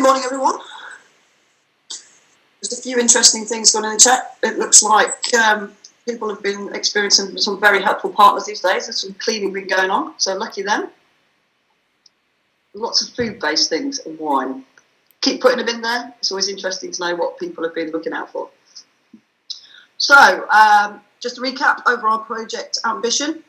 morning, everyone. Just a few interesting things going on in the chat. It looks like people have been experiencing some very helpful partners these days. There's some cleaning been going on, so lucky them. Lots of food-based things and wine. Keep putting them in there. It's always interesting to know what people have been looking out for. So, just to recap over our project ambition,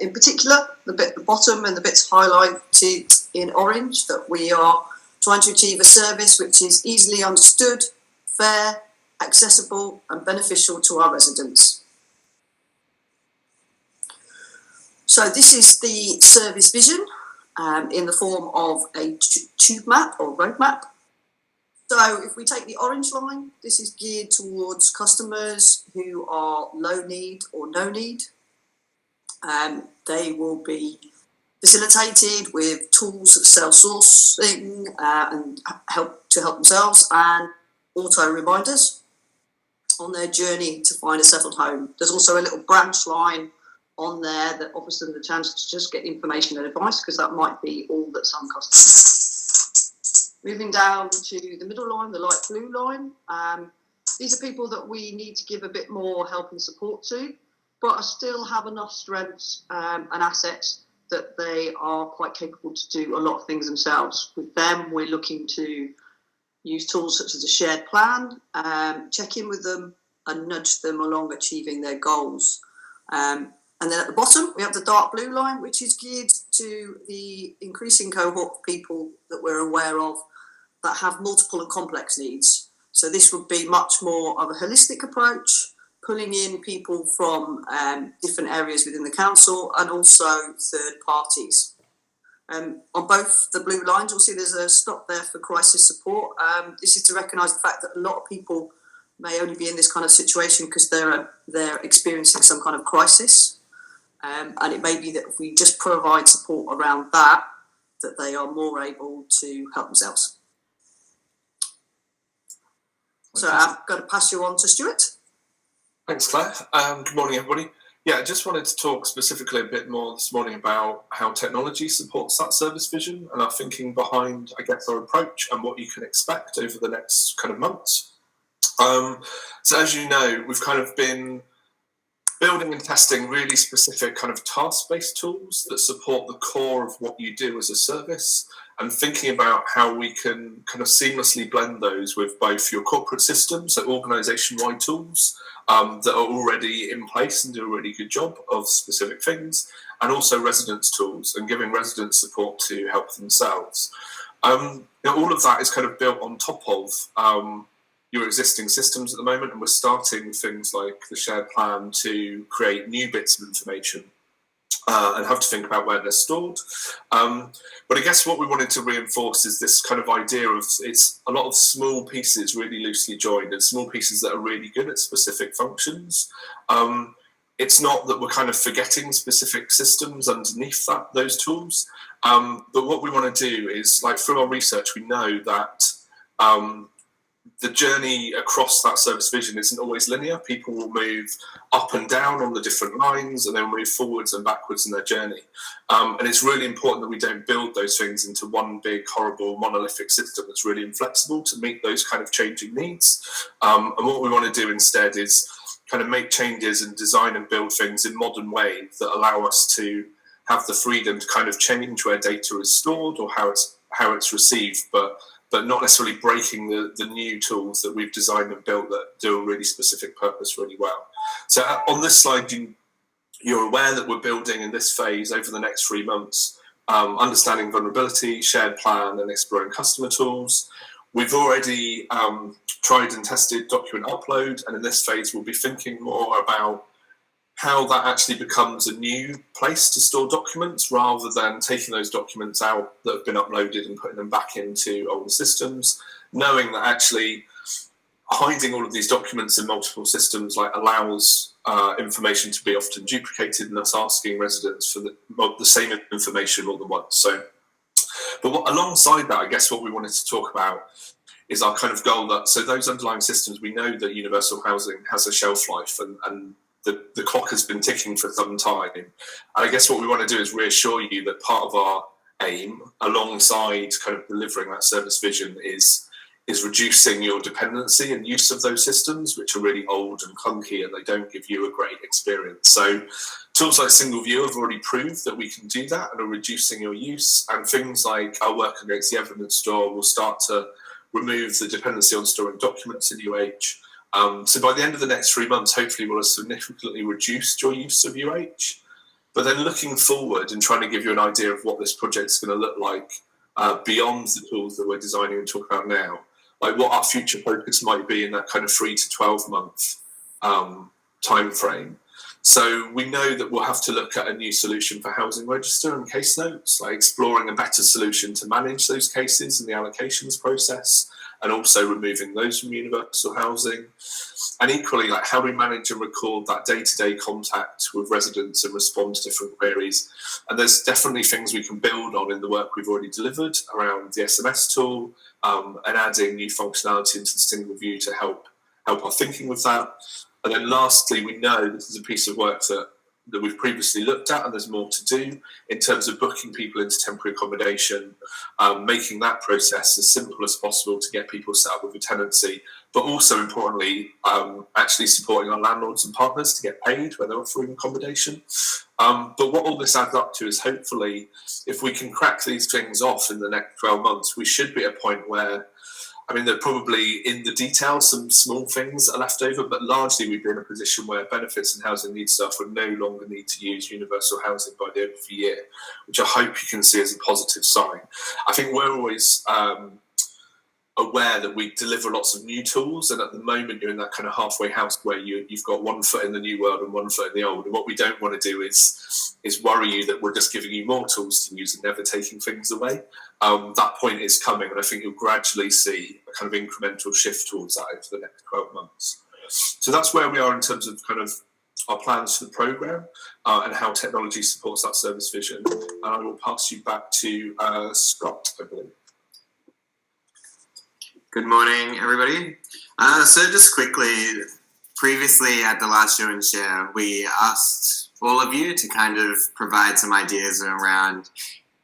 in particular, the bit at the bottom and the bits highlighted in orange, that we are trying to achieve a service which is easily understood, fair, accessible and beneficial to our residents. So this is the service vision in the form of a tube map or roadmap. So if we take the orange line, this is geared towards customers who are low need or no need. They will be facilitated with tools of self-sourcing and help themselves, and auto reminders on their journey to find a settled home. There's also a little branch line on there that offers them the chance to just get information and advice, because that might be all that some customers. Moving down to the middle line, the light blue line, these are people that we need to give a bit more help and support to, but still have enough strengths and assets that they are quite capable to do a lot of things themselves. With them, we're looking to use tools such as a shared plan, check in with them and nudge them along achieving their goals. And then at the bottom, we have the dark blue line, which is geared to the increasing cohort of people that we're aware of that have multiple and complex needs. So this would be much more of a holistic approach, pulling in people from different areas within the council and also third parties. On both the blue lines, you'll see there's a stop there for crisis support. This is to recognise the fact that a lot of people may only be in this kind of situation because they're experiencing some kind of crisis. And it may be that if we just provide support around that they are more able to help themselves. So I'm going to pass you on to Stuart. Thanks, Claire. Good morning, everybody. Yeah, I just wanted to talk specifically a bit more this morning about how technology supports that service vision and our thinking behind, I guess, our approach and what you can expect over the next kind of months. So as you know, we've kind of been building and testing really specific kind of task-based tools that support the core of what you do as a service, and thinking about how we can kind of seamlessly blend those with both your corporate systems, so organisation-wide tools that are already in place and do a really good job of specific things, and also residents' tools and giving residents support to help themselves. All of that is kind of built on top of your existing systems at the moment, and we're starting things like the shared plan to create new bits of information and have to think about where they're stored. But I guess what we wanted to reinforce is this kind of idea of it's a lot of small pieces really loosely joined, and small pieces that are really good at specific functions. It's not that we're kind of forgetting specific systems underneath those tools, but what we want to do is, like, through our research, we know that the journey across that service vision isn't always linear. People will move up and down on the different lines and then move forwards and backwards in their journey. And it's really important that we don't build those things into one big, horrible, monolithic system that's really inflexible to meet those kind of changing needs. And what we want to do instead is kind of make changes and design and build things in modern ways that allow us to have the freedom to kind of change where data is stored or how it's received, but not necessarily breaking the new tools that we've designed and built that do a really specific purpose really well. So on this slide, you're aware that we're building in this phase over the next 3 months, understanding vulnerability, shared plan, and exploring customer tools. We've already tried and tested document upload, and in this phase, we'll be thinking more about how that actually becomes a new place to store documents rather than taking those documents out that have been uploaded and putting them back into older systems, knowing that actually hiding all of these documents in multiple systems allows information to be often duplicated, and us asking residents for the same information more than once. But alongside that, I guess what we wanted to talk about is our kind of goal so those underlying systems, we know that universal housing has a shelf life and the clock has been ticking for some time. And I guess what we want to do is reassure you that part of our aim, alongside kind of delivering that service vision, is reducing your dependency and use of those systems, which are really old and clunky and they don't give you a great experience. So tools like Single View have already proved that we can do that and are reducing your use, and things like our work against the evidence store will start to remove the dependency on storing documents in UH. So by the end of the next 3 months, hopefully we'll have significantly reduced your use of UH. But then looking forward and trying to give you an idea of what this project is going to look like beyond the tools that we're designing and talk about now, like what our future focus might be in that kind of 3 to 12 month time frame. So we know that we'll have to look at a new solution for housing register and case notes, like exploring a better solution to manage those cases in the allocations process, and also removing those from universal housing. And equally, like how do we manage and record that day-to-day contact with residents and respond to different queries? And there's definitely things we can build on in the work we've already delivered around the SMS tool, and adding new functionality into the Single View to help our thinking with that. And then lastly, we know this is a piece of work that we've previously looked at, and there's more to do in terms of booking people into temporary accommodation, making that process as simple as possible to get people set up with a tenancy, but also importantly, actually supporting our landlords and partners to get paid when they're offering accommodation. But what all this adds up to is, hopefully, if we can crack these things off in the next 12 months, we should be at a point where, I mean, they're probably in the details, some small things are left over, but largely we'd be in a position where benefits and housing needs staff would no longer need to use universal housing by the end of the year, which I hope you can see as a positive sign. I think we're always aware that we deliver lots of new tools, and at the moment you're in that kind of halfway house where you've got 1 foot in the new world and 1 foot in the old. And what we don't want to do is worry you that we're just giving you more tools to use and never taking things away. That point is coming, and I think you'll gradually see a kind of incremental shift towards that over the next 12 months. So that's where we are in terms of kind of our plans for the programme and how technology supports that service vision. And I will pass you back to Scott, I believe. Good morning, everybody. So just quickly, previously at the last show and share, we asked all of you to kind of provide some ideas around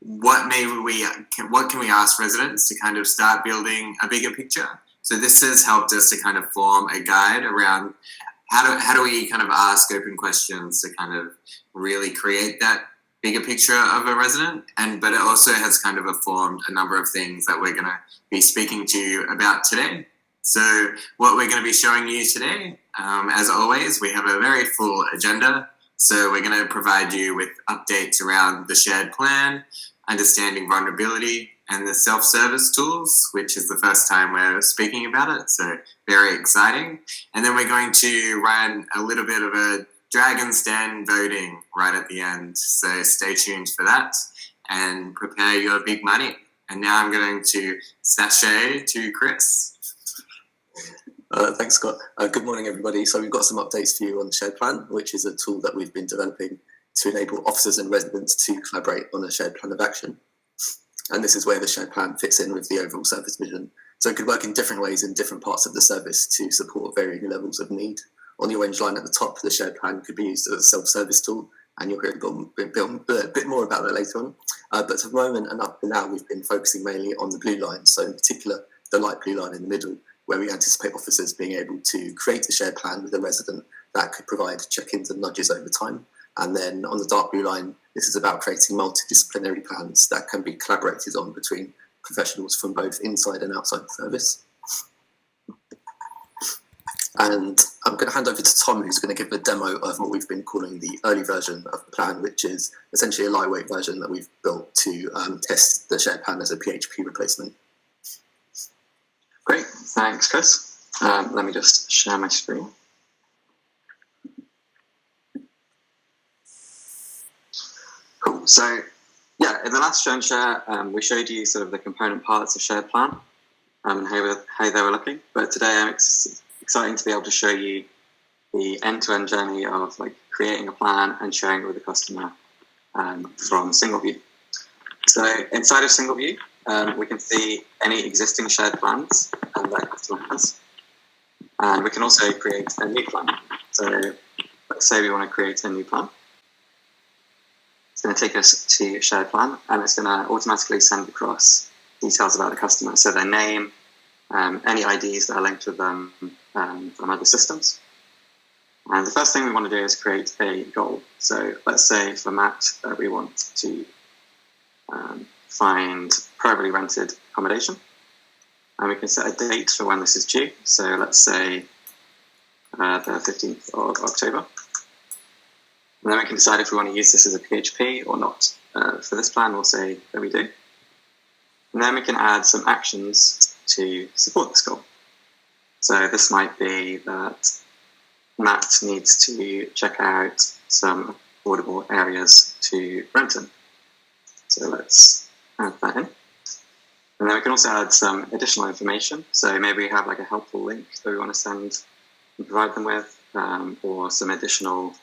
what can we ask residents to kind of start building a bigger picture. So this has helped us to kind of form a guide around how do we kind of ask open questions to kind of really create that bigger picture of a resident, but it also has kind of informed a number of things that we're going to be speaking to you about today. So what we're going to be showing you today, as always, we have a very full agenda. So we're going to provide you with updates around the shared plan, understanding vulnerability, and the self-service tools, which is the first time we're speaking about it. So very exciting. And then we're going to run a little bit of a Dragon's Den voting right at the end. So stay tuned for that and prepare your big money. And now I'm going to sashay to Chris. Thanks, Scott. Good morning, everybody. So we've got some updates for you on the shared plan, which is a tool that we've been developing to enable officers and residents to collaborate on a shared plan of action. And this is where the shared plan fits in with the overall service vision. So it could work in different ways in different parts of the service to support varying levels of need. On the orange line at the top, the shared plan could be used as a self-service tool, and you'll hear a bit more about that later on. But for the moment and up to now, we've been focusing mainly on the blue line, so in particular, the light blue line in the middle, where we anticipate officers being able to create a shared plan with a resident that could provide check-ins and nudges over time. And then on the dark blue line, this is about creating multidisciplinary plans that can be collaborated on between professionals from both inside and outside the service. And I'm going to hand over to Tom, who's going to give a demo of what we've been calling the early version of the plan, which is essentially a lightweight version that we've built to test the shared plan as a PHP replacement. Great, thanks, Chris. Let me just share my screen. Cool. So, yeah, in the last show and share, we showed you sort of the component parts of shared plan and how they were looking. But today, I'm exciting to be able to show you the end-to-end journey of like creating a plan and sharing it with the customer from Single View. So, inside of Single View, we can see any existing shared plans that customer has. And we can also create a new plan. So let's say we want to create a new plan. going to take us to shared plan, and it's going to automatically send across details about the customer, so their name, any IDs that are linked with them from other systems. And the first thing we want to do is create a goal. So let's say for Matt, we want to find privately rented accommodation, and we can set a date for when this is due. So let's say the 15th of October. And then we can decide if we want to use this as a PHP or not. For this plan, we'll say that we do. And then we can add some actions to support this goal. So this might be that Matt needs to check out some affordable areas to rent in. So let's add that in. And then we can also add some additional information. So maybe we have like a helpful link that we want to send and provide them with, or some additional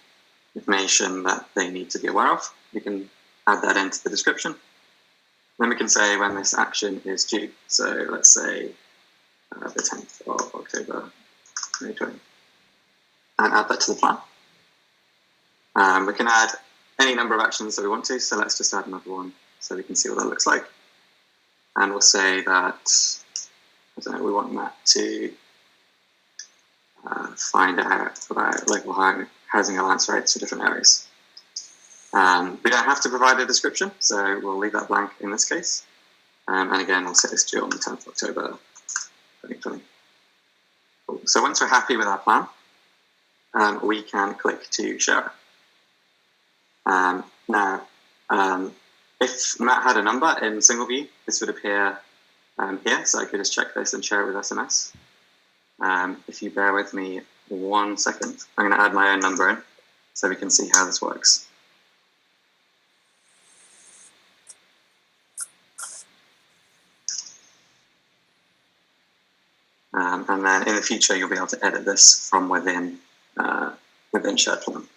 information that they need to be aware of. We can add that into the description. Then we can say when this action is due. So let's say the 10th of October 2020. And add that to the plan. We can add any number of actions that we want to. So let's just add another one so we can see what that looks like. And we'll say that, I don't know, we want Matt to find out about local housing allowance rates for different areas. We don't have to provide a description, so we'll leave that blank in this case. And again, we'll set this due on the 10th of October 2020. Cool. So once we're happy with our plan, we can click to share. Now, if Matt had a number in single view, this would appear here, so I could just check this and share it with SMS. If you bear with me 1 second, I'm going to add my own number in so we can see how this works. And then in the future, you'll be able to edit this from within shared plan.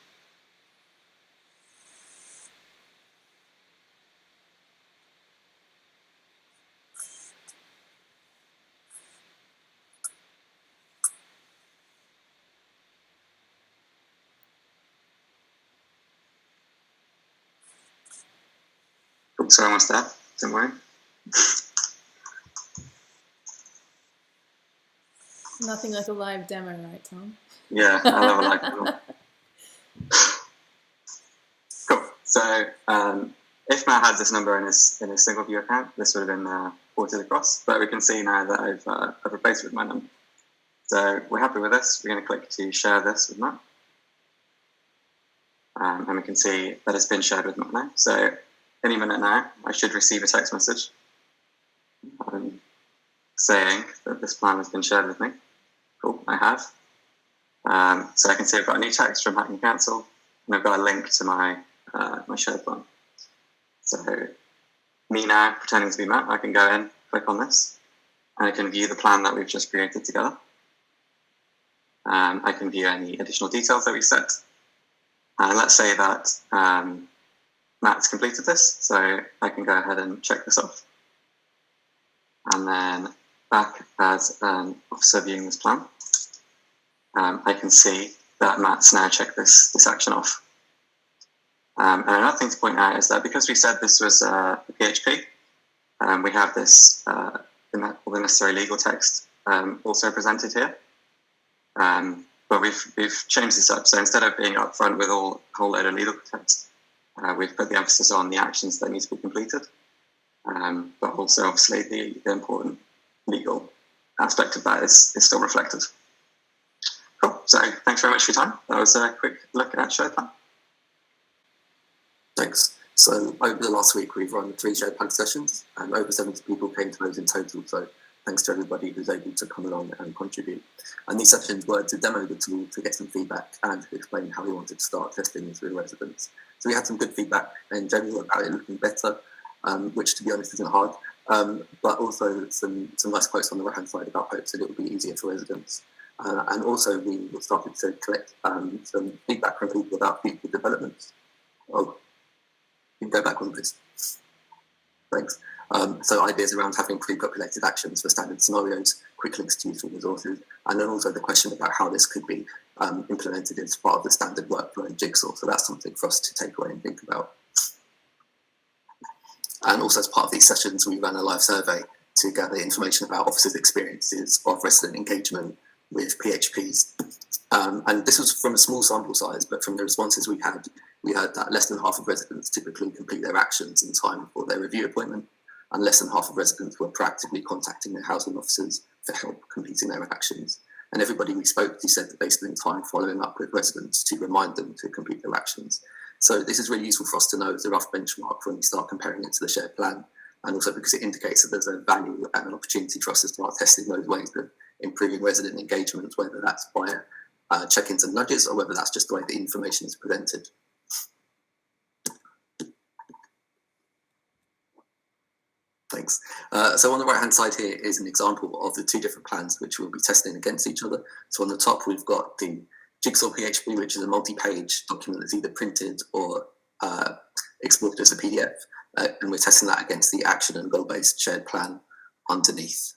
So almost there, don't worry. Nothing like a live demo, right, Tom? Yeah, I love a live demo. Cool. So if Matt had this number in his single view account, this would have been ported across. But we can see now that I've replaced it with my number. So we're happy with this. We're going to click to share this with Matt. And we can see that it's been shared with Matt now. So any minute now, I should receive a text message saying that this plan has been shared with me. Cool, I have. So I can see I've got a new text from Hacking Council, and I've got a link to my my shared plan. So me now, pretending to be Matt, I can go in, click on this, and I can view the plan that we've just created together. I can view any additional details that we set. Let's say that Matt's completed this, so I can go ahead and check this off. And then back as an officer viewing this plan, I can see that Matt's now checked this action off. And another thing to point out is that because we said this was a PHP, we have this all the necessary legal text also presented here. But we've changed this up. So instead of being upfront with a whole load of legal text, we've put the emphasis on the actions that need to be completed, but also obviously the important legal aspect of that is still reflected. Cool. So thanks very much for your time. That was a quick look at shared plan. Thanks. So over the last week, we've run 3 shared plan sessions, and over 70 people came to those in total. So thanks to everybody who's able to come along and contribute. And these sessions were to demo the tool, to get some feedback, and to explain how we wanted to start testing this with residents. So we had some good feedback in general about it looking better, which to be honest isn't hard, but also some nice quotes on the right-hand side about hopes that it would be easier for residents. And also we started to collect some feedback from people about future developments. Oh, you can go back on this. Thanks. So ideas around having pre-populated actions for standard scenarios, quick links to useful resources, and then also the question about how this could be implemented as part of the standard workflow in Jigsaw. So that's something for us to take away and think about. And also as part of these sessions, we ran a live survey to gather information about officers' experiences of resident engagement with PHPs. And this was from a small sample size, but from the responses we heard that less than half of residents typically complete their actions in time for their review appointment, and less than half of residents were proactively contacting their housing officers for help completing their actions. And everybody we spoke to said that they spent time following up with residents to remind them to complete their actions. So this is really useful for us to know as a rough benchmark when we start comparing it to the shared plan, and also because it indicates that there's a value and an opportunity for us to start testing those ways of improving resident engagement, whether that's via check-ins and nudges or whether that's just the way the information is presented. Thanks. So on the right-hand side here is an example of the two different plans which we'll be testing against each other. So on the top, we've got the Jigsaw PHP, which is a multi-page document that's either printed or exported as a PDF. And we're testing that against the action and goal-based shared plan underneath.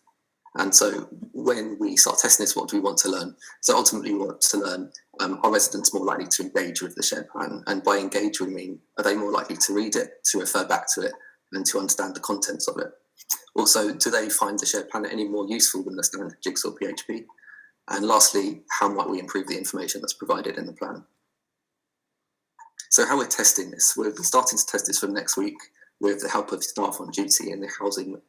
And so when we start testing this, what do we want to learn? So ultimately we want to learn, are residents more likely to engage with the shared plan? And by engage, we mean, are they more likely to read it, to refer back to it, and to understand the contents of it? Also, do they find the shared plan any more useful than the standard Jigsaw PHP? And lastly, how might we improve the information that's provided in the plan? So how we're testing this, we'll be starting to test this from next week with the help of staff on duty in the Housing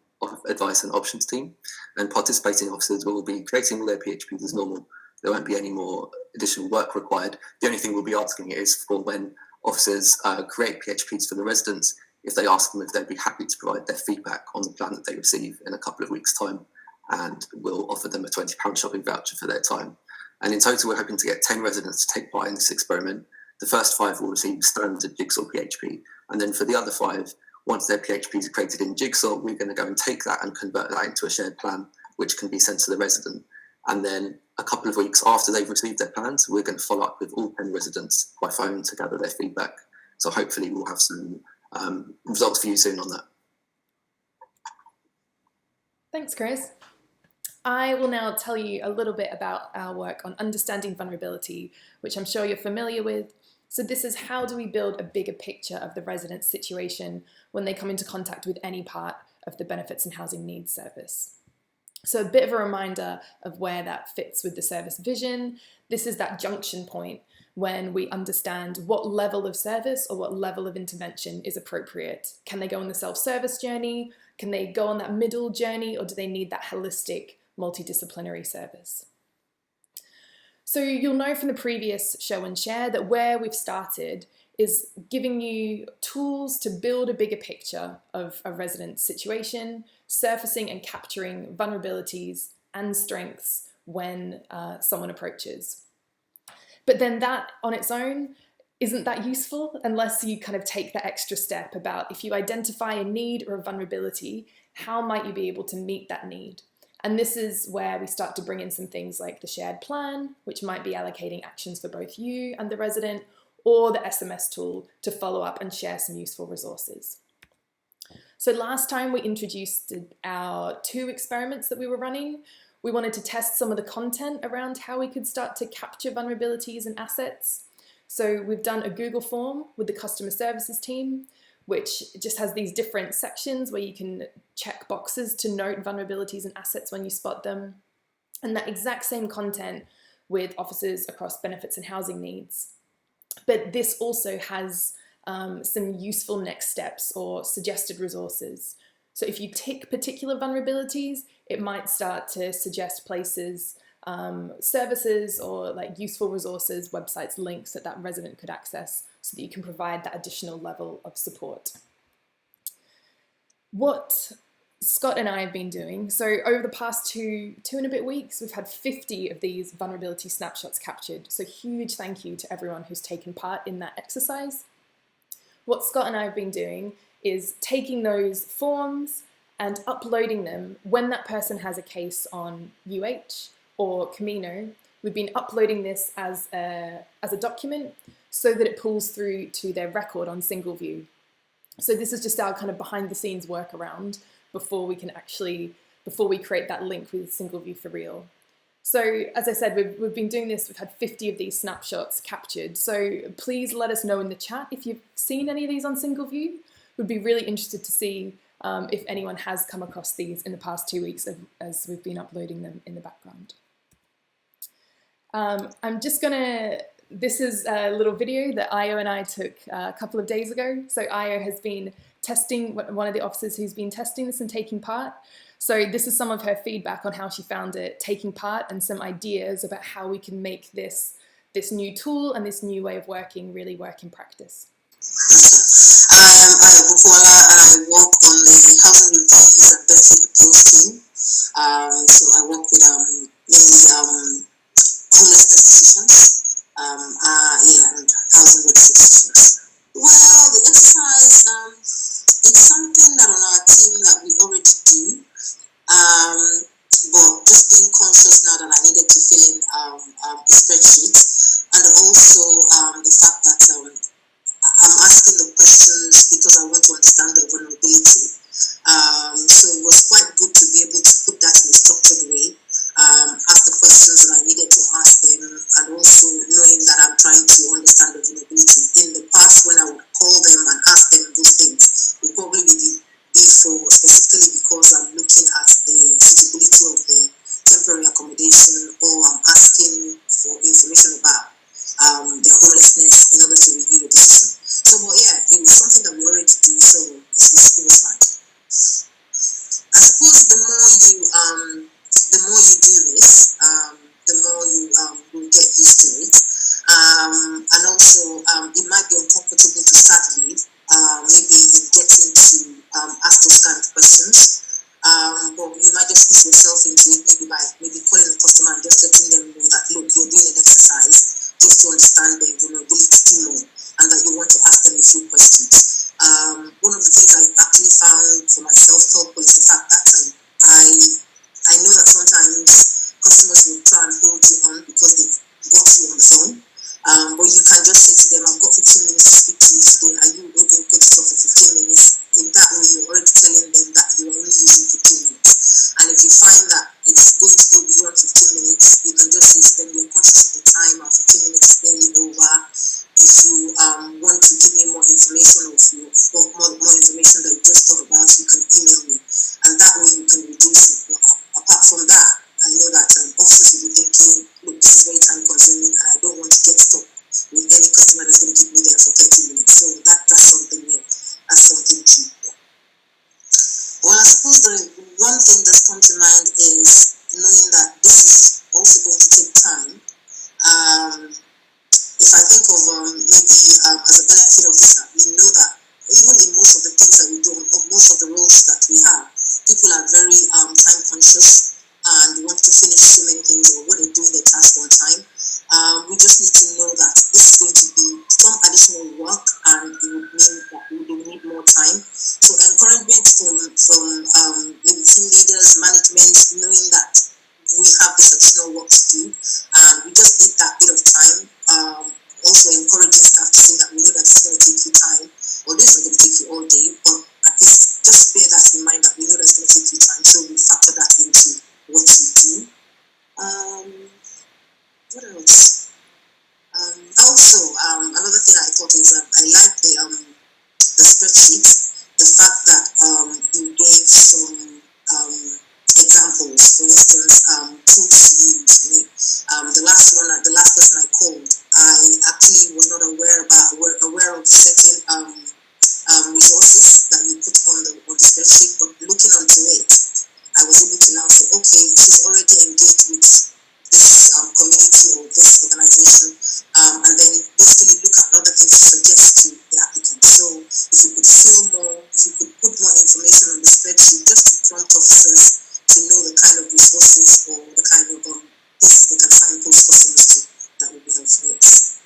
Advice and Options team. And participating officers will be creating all their PHPs as normal. There won't be any more additional work required. The only thing we'll be asking is for when officers create PHPs for the residents, if they ask them if they'd be happy to provide their feedback on the plan that they receive in a couple of weeks' time, and we'll offer them a £20 shopping voucher for their time. And in total, we're hoping to get 10 residents to take part in this experiment. The first 5 will receive standard Jigsaw PHP, and then for the other 5, once their PHPs are created in Jigsaw, we're going to go and take that and convert that into a shared plan, which can be sent to the resident. And then a couple of weeks after they've received their plans, we're going to follow up with all 10 residents by phone to gather their feedback. So hopefully we'll have some results for you soon on that. Thanks, Chris. I will now tell you a little bit about our work on understanding vulnerability, which I'm sure you're familiar with. So this is how do we build a bigger picture of the resident's situation when they come into contact with any part of the Benefits and Housing Needs Service. So a bit of a reminder of where that fits with the service vision. This is that junction point when we understand what level of service or what level of intervention is appropriate. Can they go on the self-service journey? Can they go on that middle journey, or do they need that holistic multidisciplinary service? So you'll know from the previous show and share that where we've started is giving you tools to build a bigger picture of a resident's situation, surfacing and capturing vulnerabilities and strengths when someone approaches. But then that on its own isn't that useful unless you kind of take that extra step about if you identify a need or a vulnerability, how might you be able to meet that need? And this is where we start to bring in some things like the shared plan, which might be allocating actions for both you and the resident, or the SMS tool to follow up and share some useful resources. So last time we introduced our 2 experiments that we were running. We wanted to test some of the content around how we could start to capture vulnerabilities and assets. So we've done a Google form with the customer services team, which just has these different sections where you can check boxes to note vulnerabilities and assets when you spot them. And that exact same content with officers across benefits and housing needs. But this also has some useful next steps or suggested resources. So if you tick particular vulnerabilities, it might start to suggest places, services or like useful resources, websites, links that resident could access so that you can provide that additional level of support. What Scott and I have been doing, so over the past two and a bit weeks, we've had 50 of these vulnerability snapshots captured. So huge thank you to everyone who's taken part in that exercise. What Scott and I have been doing is taking those forms and uploading them when that person has a case on UH or Camino. We've been uploading this as a document so that it pulls through to their record on single view. So this is just our kind of behind the scenes workaround before we create that link with single view for real. So as I said, we've been doing this, we've had 50 of these snapshots captured. So please let us know in the chat if you've seen any of these on single view. would be really interested to see if anyone has come across these in the past 2 weeks as we've been uploading them in the background. This is a little video that Io and I took a couple of days ago. So Io has been testing, one of the officers who's been testing this and taking part. So this is some of her feedback on how she found it taking part, and some ideas about how we can make this new tool and this new way of working really work in practice. I'm Bukola, and I work on the Housing Reviews and Benefit Appeals team. So I work with mainly homelessness decisions, and housing rights decisions. Well, the exercise, it's something that on our team that we already do, but just being conscious now that I needed to fill in a spreadsheet, and also the fact that I'm asking the questions because I want to understand the vulnerability. So it was quite good to be able to put that in a structured way, ask the questions that I needed to ask them, and also knowing that I'm trying to understand the vulnerability. In the past, when I would call them and ask them those things, would probably be for specifically because I'm looking at the suitability of the temporary accommodation, or I'm asking for information about their homelessness in order to review the decision. So, but yeah, it was something that we already do, so it was fine. I suppose the more you do this, the more you will get used to it, and also it might be uncomfortable to start with, maybe in getting to ask those kind of questions. But you might just ease yourself into it, maybe by calling the customer and just letting them know that, look, you're doing an exercise just to understand their vulnerability more, and that you want to ask them a few questions. One of the things I actually found for myself helpful is the fact that I know that sometimes customers will try and hold you on because they've got you on the phone. But you can just say to them, I've got 15 minutes to speak to you today. Are you okay to talk for 15 minutes? In that way, you're already telling them that you are only using 15 minutes. And if you find that it's going to go beyond 15 minutes, you can just say to them, you're conscious of the time, and 15 minutes is nearly over. If you want to give me more information, or if you want more information that you just thought about, you can email me. And that way you can reduce it. But apart from that, I know that officers will be thinking, look, this is very time consuming, and I don't want to get stuck with any customer that's going to keep me there for 30 minutes. So that's something new. That's something key. Yeah. Well, I suppose the one thing that's come to mind is knowing that this is also going to take time. If I think of maybe as a benefit officer, we know that even in most of the things that we do, most of the roles that we have, people are very time conscious and want to finish so many things, or when they're doing their task on time. We just need to know that this is going to be some additional work, and it would mean that we will need more time. So encouragement from maybe team leaders, management, knowing that we have this additional work to do, and we just need that bit of time. Also encouraging staff to say that we know that it's going to take you time, or this is going to take you all day, but at least just bear that in mind, that we know that it's going to take you time, so we factor that into what you do. What else? Also, another thing I thought is I like the spreadsheet, the fact that you gave some examples. For instance, tools to use. The last person I called, I actually was not aware of certain resources that you put on the spreadsheet, but looking onto it, I was able to now say, okay, she's already engaged with this community or this organization, and then basically look at other things to suggest to the applicant. So if you could fill more, if you could put more information on the spreadsheet, just to prompt officers to know the kind of resources or the kind of places they can signpost customers to, that would be helpful. Yes.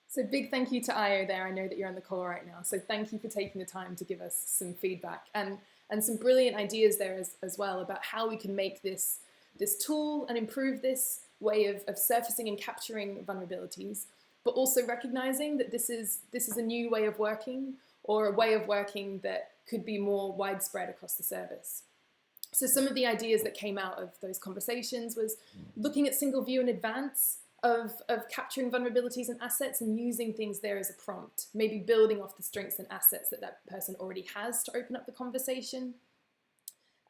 So big thank you to Io there. I know that you're on the call right now. So thank you for taking the time to give us some feedback and some brilliant ideas there as well about how we can make this tool and improve this way of surfacing and capturing vulnerabilities, but also recognizing that this is a new way of working, or a way of working that could be more widespread across the service. So some of the ideas that came out of those conversations was looking at single view in advance of capturing vulnerabilities and assets and using things there as a prompt, maybe building off the strengths and assets that that person already has to open up the conversation.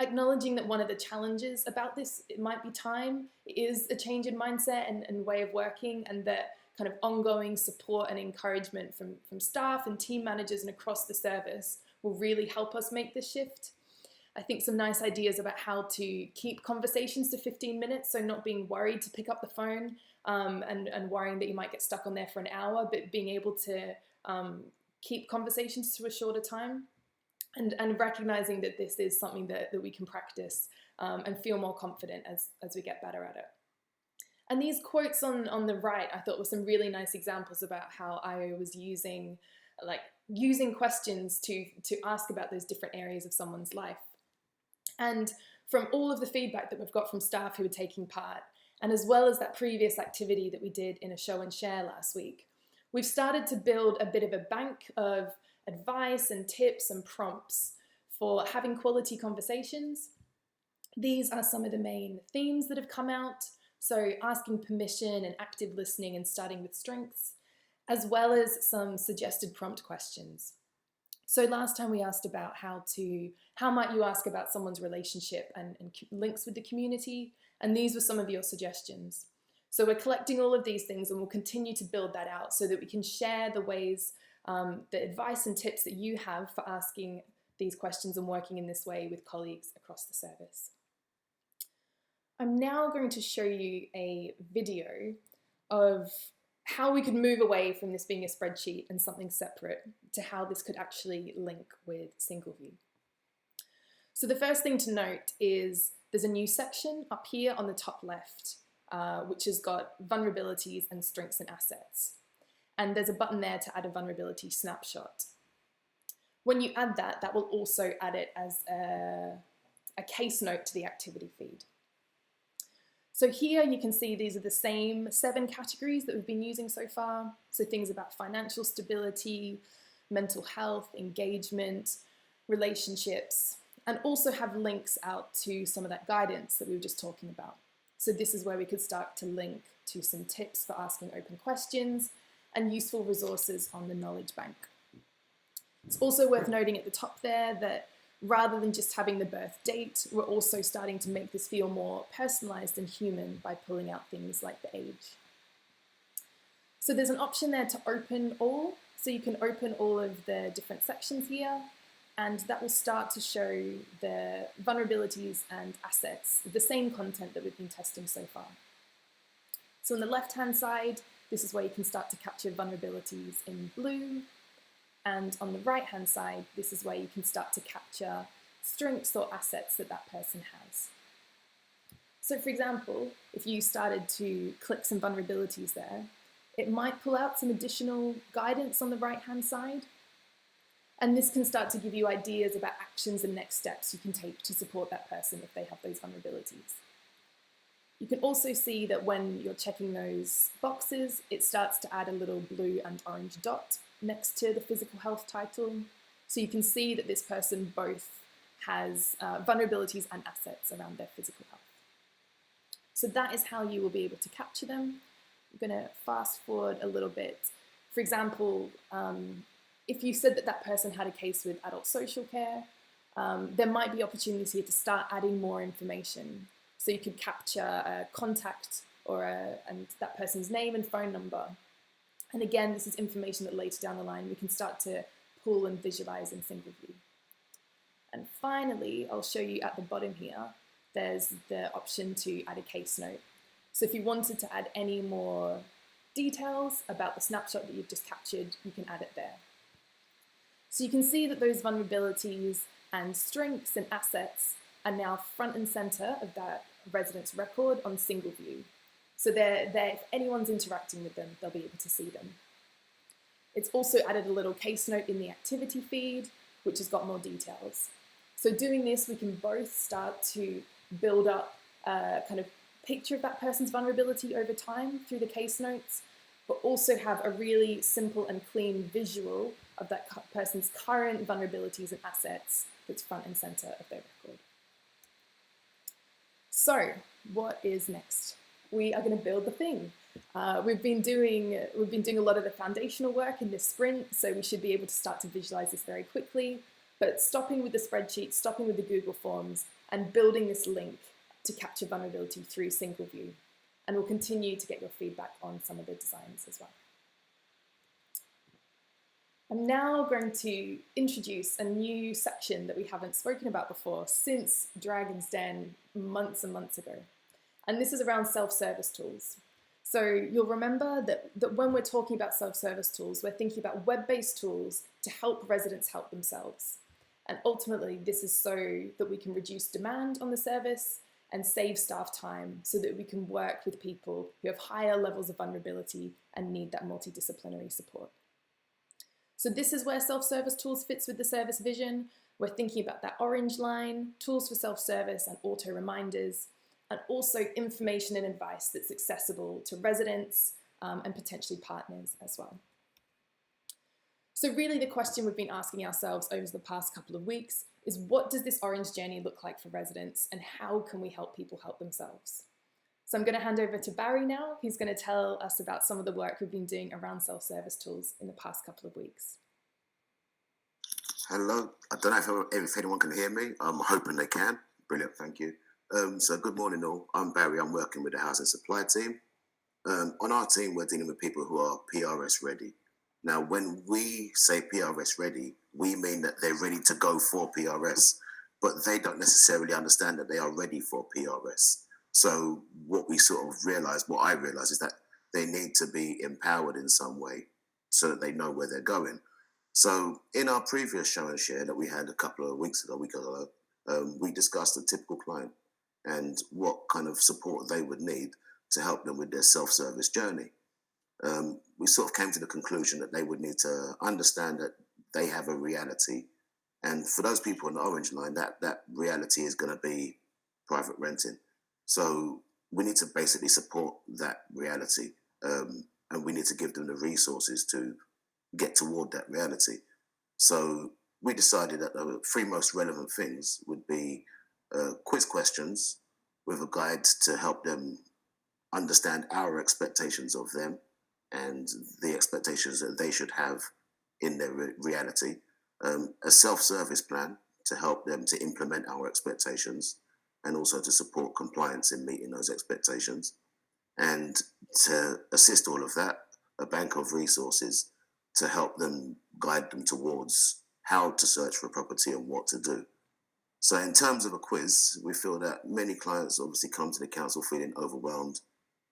Acknowledging that one of the challenges about this, it might be time, is a change in mindset and way of working, and that kind of ongoing support and encouragement from staff and team managers and across the service will really help us make this shift. I think some nice ideas about how to keep conversations to 15 minutes, so not being worried to pick up the phone and worrying that you might get stuck on there for an hour, but being able to keep conversations to a shorter time, and recognizing that this is something that we can practice and feel more confident as we get better at it. And these quotes on the right, I thought were some really nice examples about how I was using questions to ask about those different areas of someone's life. And from all of the feedback that we've got from staff who are taking part, and as well as that previous activity that we did in a show and share last week, we've started to build a bit of a bank of advice and tips and prompts for having quality conversations. These are some of the main themes that have come out. So asking permission and active listening and starting with strengths, as well as some suggested prompt questions. So last time we asked about how might you ask about someone's relationship and links with the community, and these were some of your suggestions. So we're collecting all of these things and we'll continue to build that out so that we can share the ways, the advice and tips that you have for asking these questions and working in this way with colleagues across the service. I'm now going to show you a video of how we could move away from this being a spreadsheet and something separate to how this could actually link with single view. So the first thing to note is there's a new section up here on the top left, which has got vulnerabilities and strengths and assets. And there's a button there to add a vulnerability snapshot. When you add that, that will also add it as a case note to the activity feed. So here you can see these are the same 7 categories that we've been using so far. So things about financial stability, mental health, engagement, relationships, and also have links out to some of that guidance that we were just talking about. So this is where we could start to link to some tips for asking open questions and useful resources on the knowledge bank. It's also worth noting at the top there that rather than just having the birth date, we're also starting to make this feel more personalized and human by pulling out things like the age. So there's an option there to open all. So you can open all of the different sections here, and that will start to show the vulnerabilities and assets, the same content that we've been testing so far. So on the left-hand side, this is where you can start to capture vulnerabilities in blue. And on the right-hand side, this is where you can start to capture strengths or assets that that person has. So for example, if you started to click some vulnerabilities there, it might pull out some additional guidance on the right-hand side. And this can start to give you ideas about actions and next steps you can take to support that person if they have those vulnerabilities. You can also see that when you're checking those boxes, it starts to add a little blue and orange dot next to the physical health title. So you can see that this person both has vulnerabilities and assets around their physical health. So that is how you will be able to capture them. I'm going to fast forward a little bit. For example, if you said that that person had a case with adult social care, there might be opportunities here to start adding more information. So you could capture a contact and that person's name and phone number. And again, this is information that later down the line we can start to pull and visualize in single view. And finally, I'll show you at the bottom here, there's the option to add a case note. So if you wanted to add any more details about the snapshot that you've just captured, you can add it there. So you can see that those vulnerabilities and strengths and assets are now front and center of that resident's record on single view. So they're there, if anyone's interacting with them, they'll be able to see them. It's also added a little case note in the activity feed, which has got more details. So doing this, we can both start to build up a kind of picture of that person's vulnerability over time through the case notes, but also have a really simple and clean visual of that person's current vulnerabilities and assets that's front and center of their record. So what is next? We are going to build the thing. We've been doing a lot of the foundational work in this sprint, so we should be able to start to visualize this very quickly. But stopping with the spreadsheet, stopping with the Google Forms, and building this link to capture vulnerability through single view. And we'll continue to get your feedback on some of the designs as well. I'm now going to introduce a new section that we haven't spoken about before since Dragon's Den months and months ago. And this is around self-service tools. So you'll remember that when we're talking about self-service tools, we're thinking about web-based tools to help residents help themselves. And ultimately, this is so that we can reduce demand on the service and save staff time so that we can work with people who have higher levels of vulnerability and need that multidisciplinary support. So this is where self-service tools fits with the service vision. We're thinking about that orange line, tools for self-service and auto reminders, and also information and advice that's accessible to residents and potentially partners as well. So really the question we've been asking ourselves over the past couple of weeks is, what does this orange journey look like for residents, and how can we help people help themselves? So I'm going to hand over to Barry now. He's going to tell us about some of the work we've been doing around self-service tools in the past couple of weeks. Hello, I don't know if anyone can hear me. I'm hoping they can. Brilliant, thank you. So good morning all. I'm Barry, I'm working with the Housing Supply team. On our team, we're dealing with people who are PRS ready. Now, when we say PRS ready, we mean that they're ready to go for PRS, but they don't necessarily understand that they are ready for PRS. So what I realized is that they need to be empowered in some way so that they know where they're going. So in our previous show and share that we had a couple of weeks ago, we discussed a typical client and what kind of support they would need to help them with their self-service journey. We sort of came to the conclusion that they would need to understand that they have a reality. And for those people on the orange line, that reality is going to be private renting. So we need to basically support that reality, and we need to give them the resources to get toward that reality. So we decided that the three most relevant things would be quiz questions with a guide to help them understand our expectations of them and the expectations that they should have in their reality, a self-service plan to help them to implement our expectations, and also to support compliance in meeting those expectations. And to assist all of that, a bank of resources to help them, guide them towards how to search for a property and what to do. So in terms of a quiz, we feel that many clients obviously come to the council feeling overwhelmed.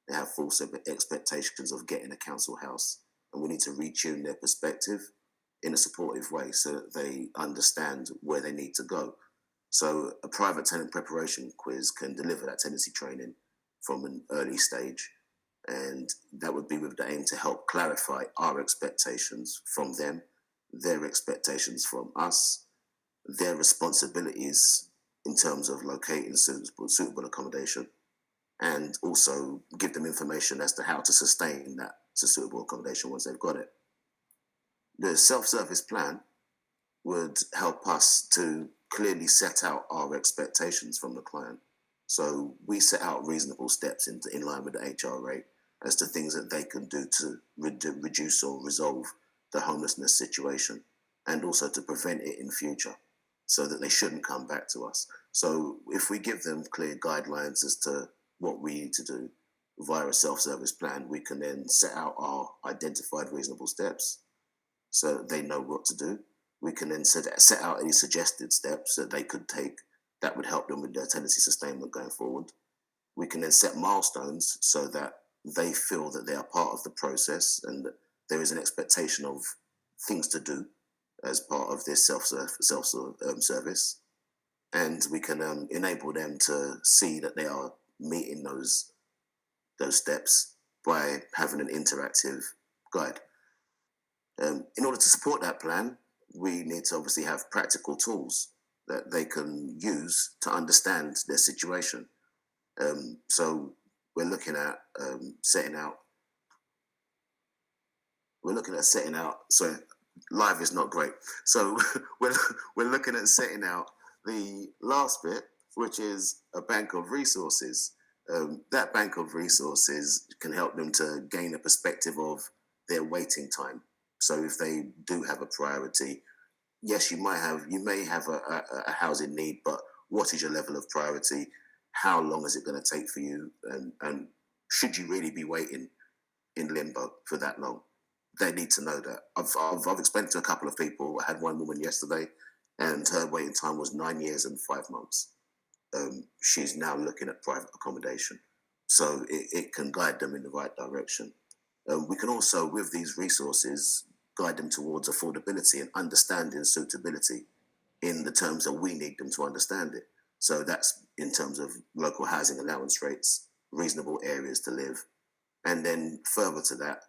They have false expectations of getting a council house, and we need to retune their perspective in a supportive way so that they understand where they need to go. So a private tenant preparation quiz can deliver that tenancy training from an early stage, and that would be with the aim to help clarify our expectations from them, their expectations from us, their responsibilities in terms of locating suitable accommodation, and also give them information as to how to sustain that suitable accommodation once they've got it. The self-service plan would help us to clearly set out our expectations from the client. So we set out reasonable steps in line with the HRA as to things that they can do to reduce or resolve the homelessness situation, and also to prevent it in future so that they shouldn't come back to us. So if we give them clear guidelines as to what we need to do via a self-service plan, we can then set out our identified reasonable steps so that they know what to do. We can then set out any suggested steps that they could take that would help them with their tenancy sustainment going forward. We can then set milestones so that they feel that they are part of the process and that there is an expectation of things to do as part of this self-service. And we can enable them to see that they are meeting those steps by having an interactive guide. In order to support that plan, we need to obviously have practical tools that they can use to understand their situation. So we're looking at setting out. Sorry, live is not great. So we're looking at setting out the last bit, which is a bank of resources. That bank of resources can help them to gain a perspective of their waiting time. So if they do have a priority, yes, you may have a housing need, but what is your level of priority? How long is it going to take for you? And should you really be waiting in limbo for that long? They need to know that. I've explained to a couple of people. I had one woman yesterday, and her waiting time was 9 years and 5 months. She's now looking at private accommodation, so it can guide them in the right direction. We can also, with these resources, guide them towards affordability and understanding suitability in the terms that we need them to understand it. So that's in terms of local housing allowance rates, reasonable areas to live, and then further to that,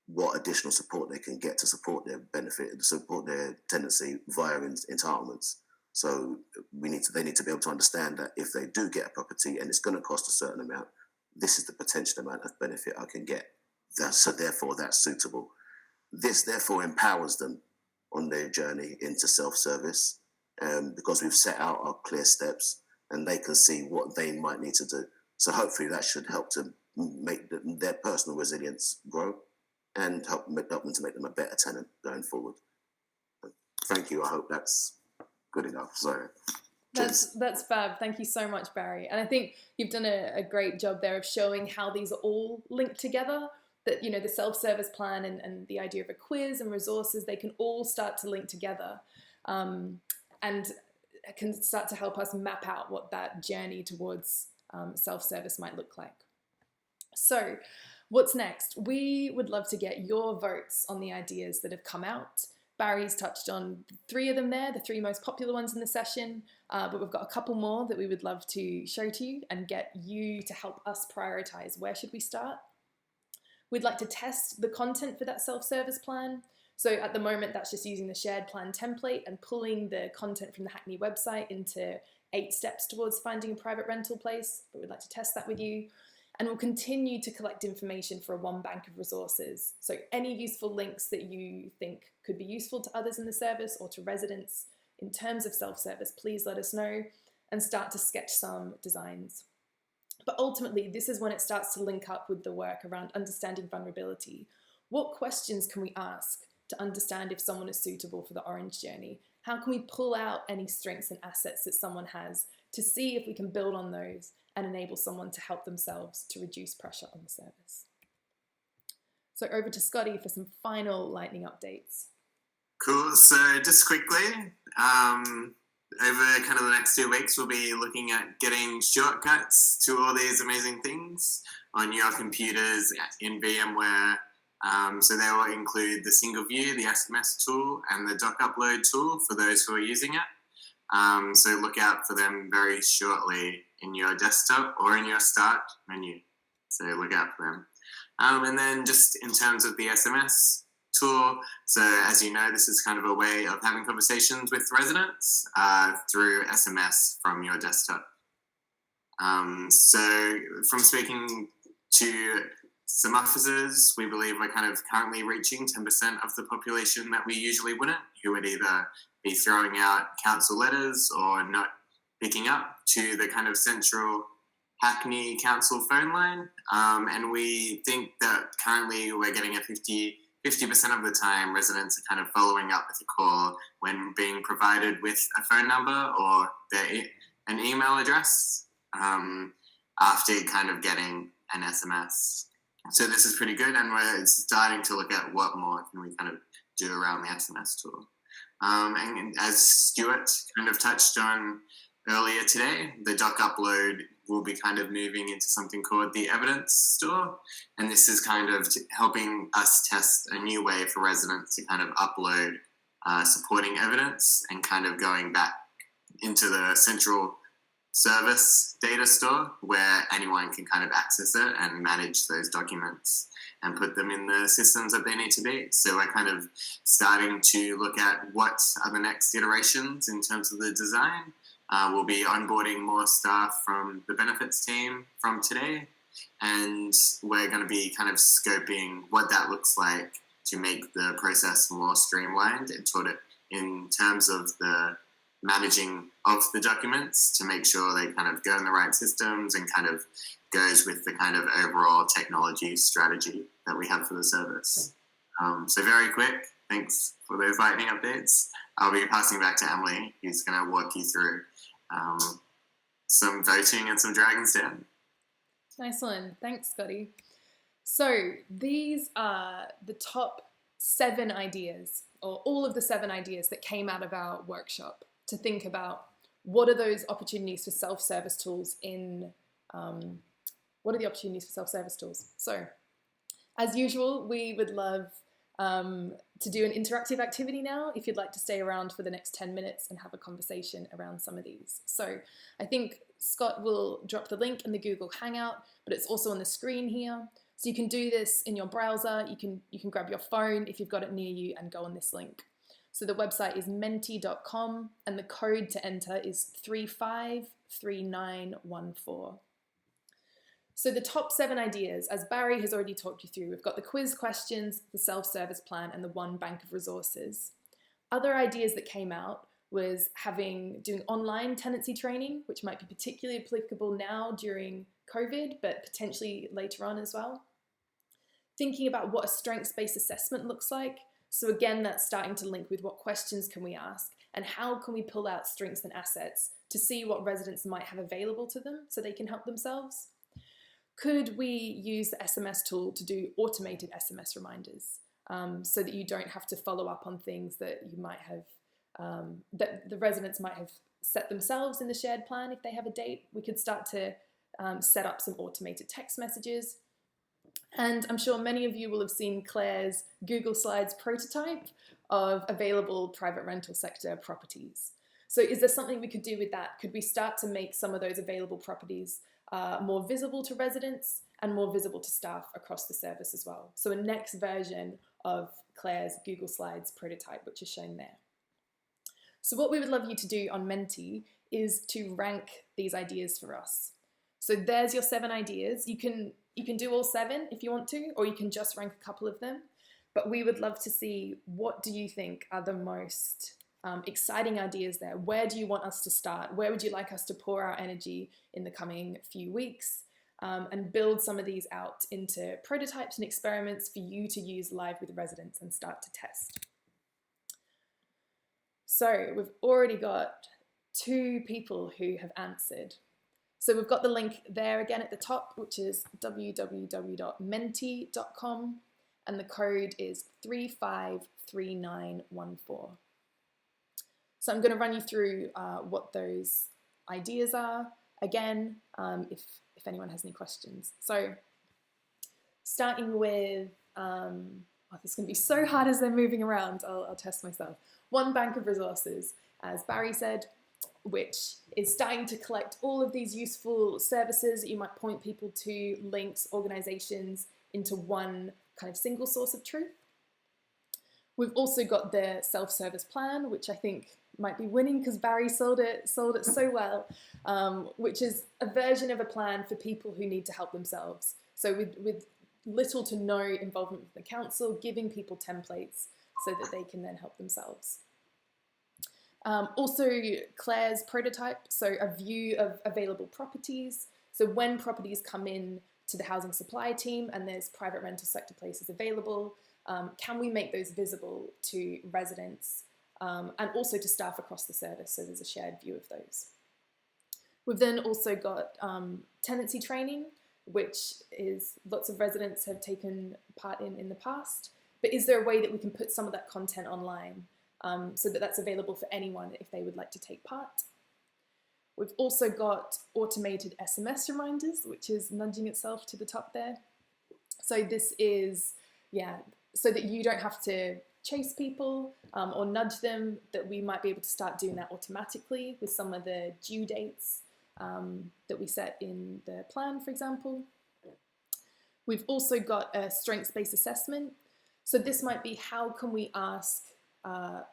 what additional support they can get to support their benefit, support their tenancy via entitlements. So they need to be able to understand that if they do get a property and it's going to cost a certain amount, this is the potential amount of benefit I can get. So therefore, that's suitable. This therefore empowers them on their journey into self-service, because we've set out our clear steps and they can see what they might need to do. So hopefully that should help to make their personal resilience grow and help them to make them a better tenant going forward. Thank you. I hope that's good enough. So that's fab. Thank you so much, Barry. And I think you've done a great job there of showing how these are all linked together. That, you know, the self-service plan and the idea of a quiz and resources, they can all start to link together, and can start to help us map out what that journey towards self-service might look like. So what's next? We would love to get your votes on the ideas that have come out. Barry's touched on 3 of them there, the 3 most popular ones in the session, but we've got a couple more that we would love to show to you and get you to help us prioritize. Where should we start? We'd like to test the content for that self-service plan. So at the moment, that's just using the shared plan template and pulling the content from the Hackney website into 8 steps towards finding a private rental place, but we'd like to test that with you. And we'll continue to collect information for a one bank of resources. So any useful links that you think could be useful to others in the service or to residents in terms of self-service, please let us know and start to sketch some designs. But ultimately, this is when it starts to link up with the work around understanding vulnerability. What questions can we ask to understand if someone is suitable for the Orange journey? How can we pull out any strengths and assets that someone has to see if we can build on those and enable someone to help themselves to reduce pressure on the service? So over to Scotty for some final lightning updates. Cool. So just quickly, over kind of the next 2 weeks, we'll be looking at getting shortcuts to all these amazing things on your computers in VMware. So they will include the single view, the SMS tool, and the doc upload tool for those who are using it. So look out for them very shortly in your desktop or in your start menu. So look out for them. And then just in terms of the SMS tool, so as you know, this is kind of a way of having conversations with residents through SMS from your desktop. So from speaking to some officers, we believe we're kind of currently reaching 10% of the population that we usually wouldn't, who would either be throwing out council letters or not picking up to the kind of central Hackney Council phone line. And we think that currently we're getting a 50% of the time residents are kind of following up with a call when being provided with a phone number or an email address after kind of getting an SMS. So this is pretty good, and we're starting to look at what more can we kind of do around the SMS tool. And as Stuart kind of touched on earlier today, the doc upload will be kind of moving into something called the evidence store. And this is kind of helping us test a new way for residents to kind of upload supporting evidence and kind of going back into the central service data store where anyone can kind of access it and manage those documents and put them in the systems that they need to be. So we're kind of starting to look at what are the next iterations in terms of the design. We'll be onboarding more staff from the benefits team from today, and we're going to be kind of scoping what that looks like to make the process more streamlined and sort of in terms of the managing of the documents to make sure they kind of go in the right systems and kind of goes with the kind of overall technology strategy that we have for the service. So very quick, thanks for those lightning updates. I'll be passing back to Emily, who's going to walk you through some voting and some Dragon's Den. Nice one. Thanks, Scotty. So these are the top 7 ideas, or all of the 7 ideas that came out of our workshop to think about what are those opportunities for self-service tools what are the opportunities for self-service tools? So as usual, we would love to do an interactive activity now if you'd like to stay around for the next 10 minutes and have a conversation around some of these. So I think Scott will drop the link in the Google Hangout, but it's also on the screen here. So you can do this in your browser. You can grab your phone if you've got it near you and go on this link. So the website is menti.com and the code to enter is 353914. So the top 7 ideas, as Barry has already talked you through, we've got the quiz questions, the self-service plan, and the one bank of resources. Other ideas that came out was doing online tenancy training, which might be particularly applicable now during COVID, but potentially later on as well. Thinking about what a strengths-based assessment looks like. So again, that's starting to link with what questions can we ask and how can we pull out strengths and assets to see what residents might have available to them so they can help themselves. Could we use the SMS tool to do automated SMS reminders so that you don't have to follow up on things that you might have, that the residents might have set themselves in the shared plan if they have a date? We could start to set up some automated text messages. And I'm sure many of you will have seen Claire's Google Slides prototype of available private rental sector properties. So is there something we could do with that? Could we start to make some of those available properties more visible to residents and more visible to staff across the service as well? So a next version of Claire's Google Slides prototype, which is shown there. So what we would love you to do on Menti is to rank these ideas for us. So there's your 7 ideas. You can do all 7 if you want to, or you can just rank a couple of them. But we would love to see, what do you think are the most exciting ideas there? Where do you want us to start? Where would you like us to pour our energy in the coming few weeks? And build some of these out into prototypes and experiments for you to use live with residents and start to test. So we've already got 2 people who have answered. So we've got the link there again at the top, which is www.menti.com, and the code is 353914. So I'm going to run you through what those ideas are again, if anyone has any questions. So starting with, this is going to be so hard as they're moving around, I'll test myself. One bank of resources, as Barry said, which is starting to collect all of these useful services that you might point people to, links, organizations, into one kind of single source of truth. We've also got the self-service plan, which I think might be winning because Barry sold it so well, which is a version of a plan for people who need to help themselves. So with little to no involvement with the council, giving people templates so that they can then help themselves. Also Claire's prototype, so a view of available properties. So when properties come in to the housing supply team and there's private rental sector places available, can we make those visible to residents and also to staff across the service, so there's a shared view of those. We've then also got tenancy training, which is lots of residents have taken part in the past, but is there a way that we can put some of that content online so that that's available for anyone if they would like to take part? We've also got automated SMS reminders, which is nudging itself to the top there. So this is, so that you don't have to chase people or nudge them, that we might be able to start doing that automatically with some of the due dates that we set in the plan, for example. We've also got a strengths-based assessment. So this might be, how can we ask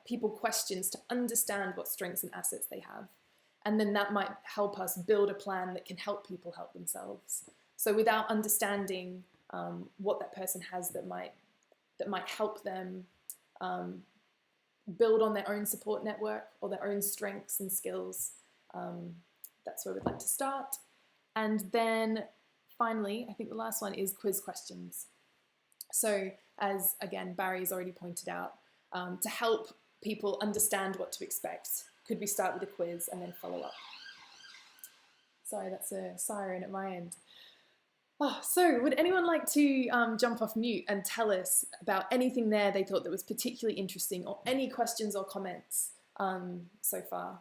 people questions to understand what strengths and assets they have? And then that might help us build a plan that can help people help themselves. So without understanding what that person has that might help them build on their own support network or their own strengths and skills, That's where we'd like to start. And then finally, I think the last one is quiz questions. So as, again, Barry's already pointed out, to help people understand what to expect, could we start with a quiz and then follow up? Sorry, that's a siren at my end. Oh, so would anyone like to jump off mute and tell us about anything there they thought that was particularly interesting, or any questions or comments so far?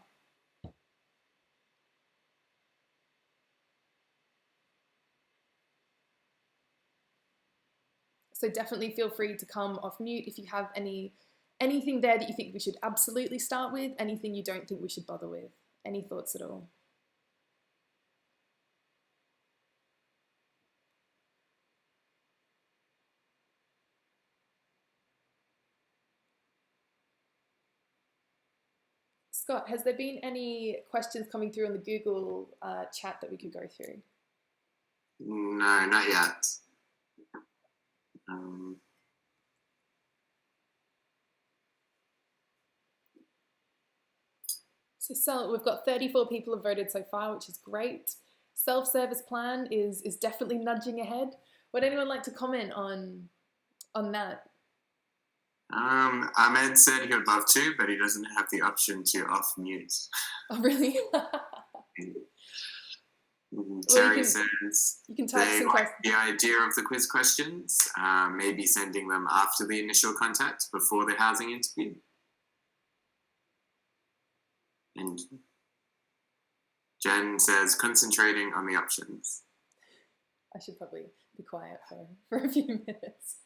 So definitely feel free to come off mute if you have anything there that you think we should absolutely start with, anything you don't think we should bother with. Any thoughts at all? Scott, has there been any questions coming through in the Google chat that we could go through? No, not yet. So we've got 34 people have voted so far, which is great. Self-service plan is definitely nudging ahead. Would anyone like to comment on that? Ahmed said he would love to, but he doesn't have the option to off mute. Oh, really? Terry says you can type they some like questions. the idea of the quiz questions, maybe sending them after the initial contact, before the housing interview. And Jen says concentrating on the options. I should probably be quiet for a few minutes.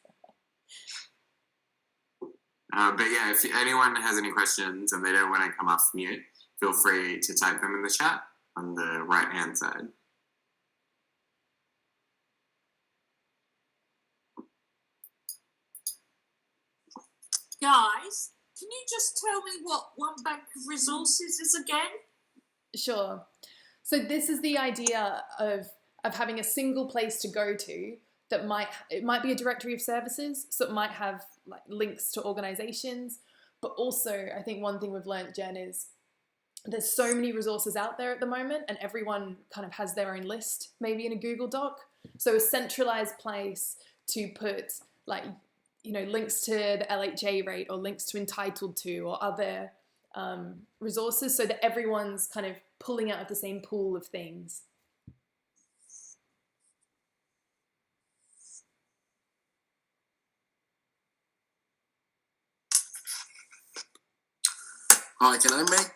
But yeah, if anyone has any questions and they don't want to come off mute, feel free to type them in the chat on the right-hand side. Guys, can you just tell me what one bank of resources is again? Sure. So this is the idea of having a single place to go to that might be a directory of services, so it might have like links to organizations, but also I think one thing we've learned, Jen, is there's so many resources out there at the moment, and everyone kind of has their own list, maybe in a Google Doc. So a centralized place to put like, links to the LHA rate or links to Entitled to or other resources, so that everyone's kind of pulling out of the same pool of things. Hi, can I make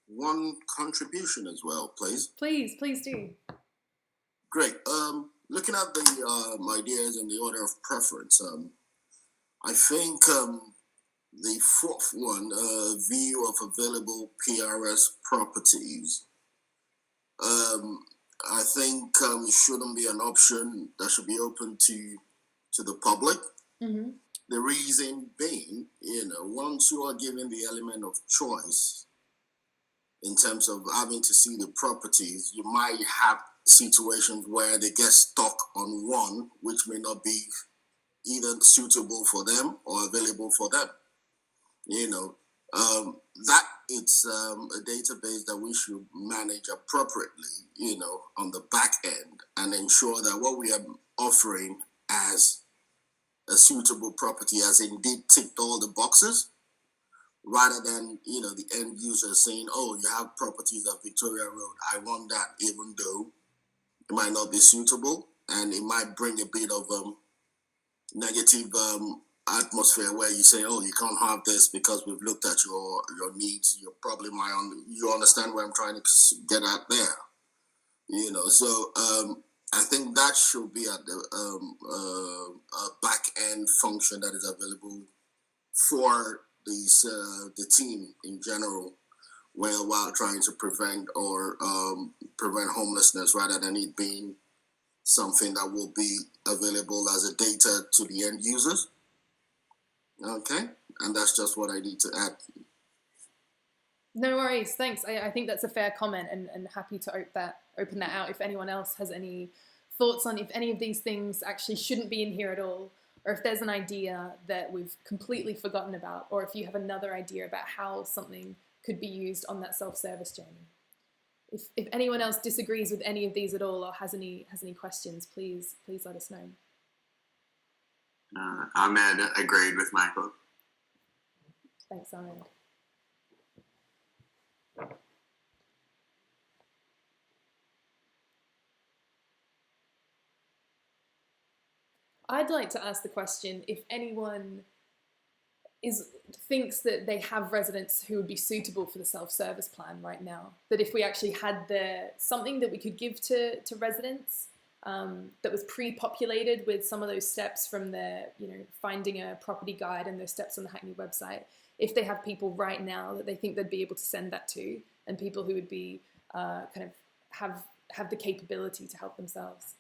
one contribution as well, please? Please do. Great. Looking at the ideas in the order of preference, I think the fourth one, view of available PRS properties. I think it shouldn't be an option that should be open to the public. Mm-hmm. The reason being, once you are given the element of choice in terms of having to see the properties, you might have situations where they get stuck on one, which may not be either suitable for them or available for them. That it's a database that we should manage appropriately, on the back end, and ensure that what we are offering as a suitable property has indeed ticked all the boxes, rather than, the end user saying, oh, you have properties at Victoria Road, I want that, even though it might not be suitable, and it might bring a bit of negative atmosphere where you say, oh, you can't have this because we've looked at your needs. You probably you understand where I'm trying to get at there. So I think that should be at the back end function that is available for the team in general, while trying to prevent homelessness, rather than it being something that will be available as a data to the end users. Okay, and that's just what I need to add. No worries, thanks. I think that's a fair comment, and happy to open that out if anyone else has any thoughts on if any of these things actually shouldn't be in here at all, or if there's an idea that we've completely forgotten about, or if you have another idea about how something could be used on that self-service journey. If anyone else disagrees with any of these at all or has any questions, please let us know. Ahmed agreed with Michael. Thanks, Ahmed. I'd like to ask the question if anyone thinks that they have residents who would be suitable for the self-service plan right now. That if we actually had something that we could give to residents that was pre-populated with some of those steps from finding a property guide and those steps on the Hackney website, if they have people right now that they think they'd be able to send that to, and people who would be kind of have the capability to help themselves.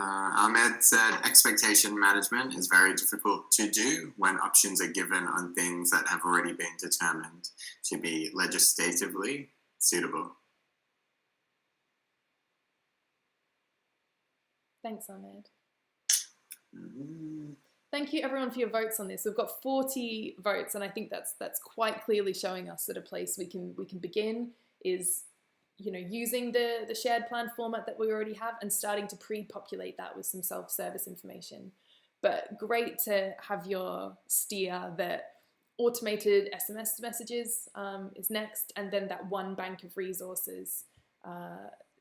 Ahmed said expectation management is very difficult to do when options are given on things that have already been determined to be legislatively suitable. Thanks, Ahmed. Thank you everyone for your votes on this. We've got 40 votes, and I think that's quite clearly showing us that a place we can begin is using the shared plan format that we already have and starting to pre-populate that with some self-service information. But great to have your steer that automated SMS messages is next, and then that one bank of resources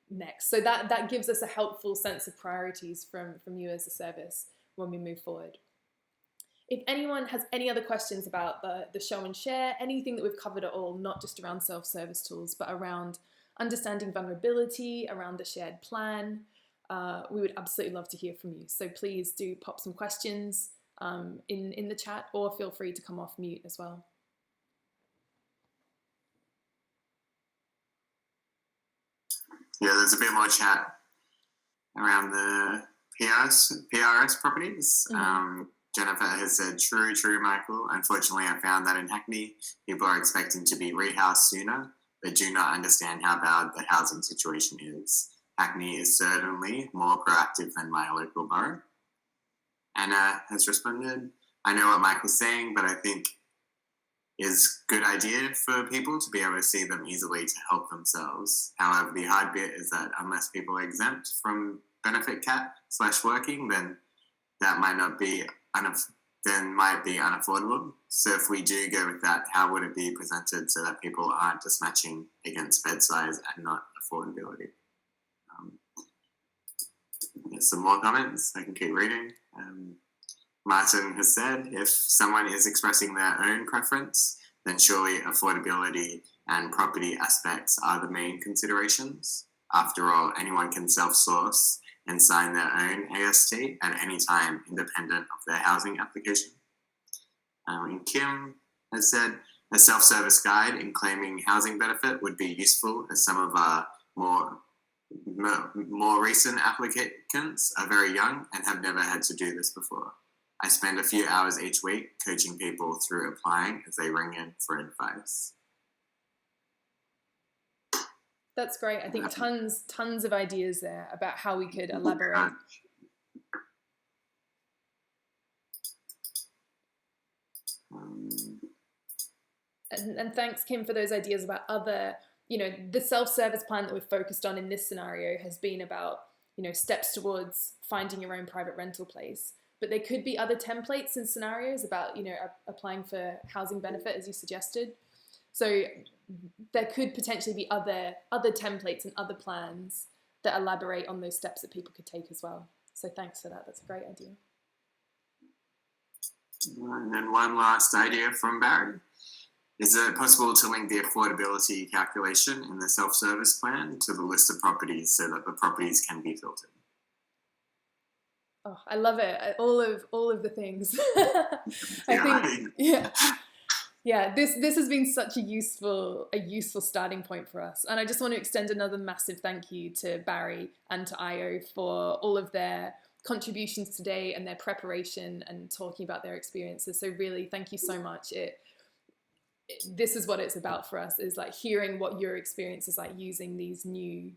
next. So that gives us a helpful sense of priorities from you as a service when we move forward. If anyone has any other questions about the show and share, anything that we've covered at all, not just around self-service tools, but around understanding vulnerability, around the shared plan, we would absolutely love to hear from you. So please do pop some questions in the chat, or feel free to come off mute as well. Yeah, there's a bit more chat around the PRS properties. Jennifer has said, true, Michael. Unfortunately, I found that in Hackney, people are expecting to be rehoused sooner, but do not understand how bad the housing situation is. Hackney is certainly more proactive than my local borough. Anna has responded, I know what Michael's saying, but I think is a good idea for people to be able to see them easily to help themselves. However, the hard bit is that unless people are exempt from benefit cap / working, then that might be unaffordable. So if we do go with that, how would it be presented so that people aren't just matching against bed size and not affordability? There's some more comments. I can keep reading. Martin has said, if someone is expressing their own preference, then surely affordability and property aspects are the main considerations. After all, anyone can self-source and sign their own AST at any time, independent of their housing application. And Kim has said, a self-service guide in claiming housing benefit would be useful, as some of our more recent applicants are very young and have never had to do this before. I spend a few hours each week coaching people through applying as they ring in for advice. That's great. I think tons of ideas there about how we could elaborate. And thanks, Kim, for those ideas about other, the self-service plan that we've focused on in this scenario has been about, steps towards finding your own private rental place. But there could be other templates and scenarios about, applying for housing benefit, as you suggested. So there could potentially be other templates and other plans that elaborate on those steps that people could take as well. So thanks for that. That's a great idea. And then one last idea from Barry. Is it possible to link the affordability calculation in the self-service plan to the list of properties so that the properties can be filtered? Oh, I love it. All of the things. This has been such a useful starting point for us. And I just want to extend another massive thank you to Barry and to IO for all of their contributions today and their preparation and talking about their experiences. So really, thank you so much. This is what it's about for us, is like hearing what your experience is like using these new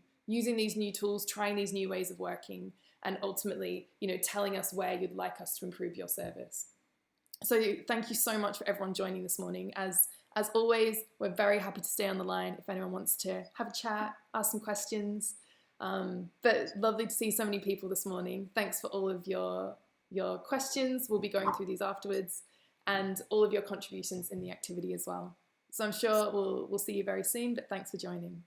tools, trying these new ways of working, and ultimately, telling us where you'd like us to improve your service. So thank you so much for everyone joining this morning. As always, we're very happy to stay on the line if anyone wants to have a chat, ask some questions. But lovely to see so many people this morning. Thanks for all of your questions. We'll be going through these afterwards, and all of your contributions in the activity as well. So I'm sure we'll see you very soon, but thanks for joining.